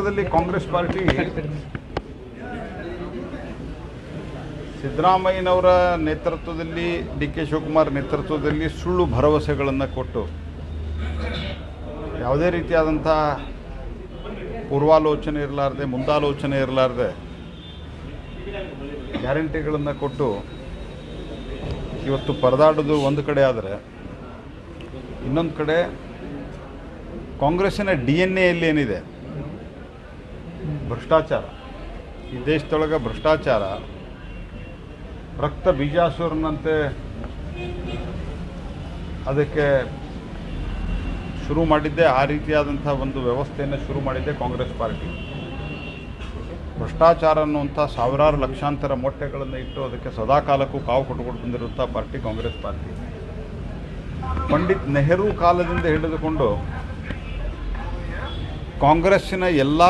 Congress party ಸಿದ್ದರಾಮಯ್ಯನವರ ನೇತೃತ್ವದಲ್ಲಿ D K Shivakumar ನೇತೃತ್ವದಲ್ಲಿ ಸುಳ್ಳು ಭರವಸೆಗಳನ್ನು ಕೊಟ್ಟು ಯಾವುದೇ ರೀತಿಯಾದಂಥ ಪೂರ್ವಾಲೋಚನೆ ಇರಲಾರ್ದೆ ಮುಂದಾಲೋಚನೆ ಇರಲಾರ್ದೆ ಗ್ಯಾರಂಟಿಗಳನ್ನು ಕೊಟ್ಟು ಇವತ್ತು ಪರದಾಡೋದು ಒಂದು ಕಡೆ ಆದರೆ ಇನ್ನೊಂದು ಕಡೆ ಕಾಂಗ್ರೆಸ್ಸಿನ DNA ಏನಿದೆ ಭ್ರಷ್ಟಾಚಾರ, ಈ ದೇಶದೊಳಗೆ ಭ್ರಷ್ಟಾಚಾರ ರಕ್ತ ಬೀಜಾಸುರನಂತೆ ಅದಕ್ಕೆ ಶುರು ಮಾಡಿದ್ದೆ. ಆ ರೀತಿಯಾದಂಥ ಒಂದು ವ್ಯವಸ್ಥೆಯನ್ನು ಶುರು ಮಾಡಿದ್ದೆ ಕಾಂಗ್ರೆಸ್ ಪಾರ್ಟಿ. ಭ್ರಷ್ಟಾಚಾರ ಅನ್ನುವಂಥ ಸಾವಿರಾರು ಲಕ್ಷಾಂತರ ಮೊಟ್ಟೆಗಳನ್ನು ಇಟ್ಟು ಅದಕ್ಕೆ ಸದಾಕಾಲಕ್ಕೂ ಕಾವು ಕೊಟ್ಟುಕೊಂಡು ಬಂದಿರುವಂಥ ಪಾರ್ಟಿ ಕಾಂಗ್ರೆಸ್ ಪಾರ್ಟಿ. ಪಂಡಿತ್ ನೆಹರು ಕಾಲದಿಂದ ಹಿಡಿದುಕೊಂಡು ಕಾಂಗ್ರೆಸ್ಸಿನ ಎಲ್ಲ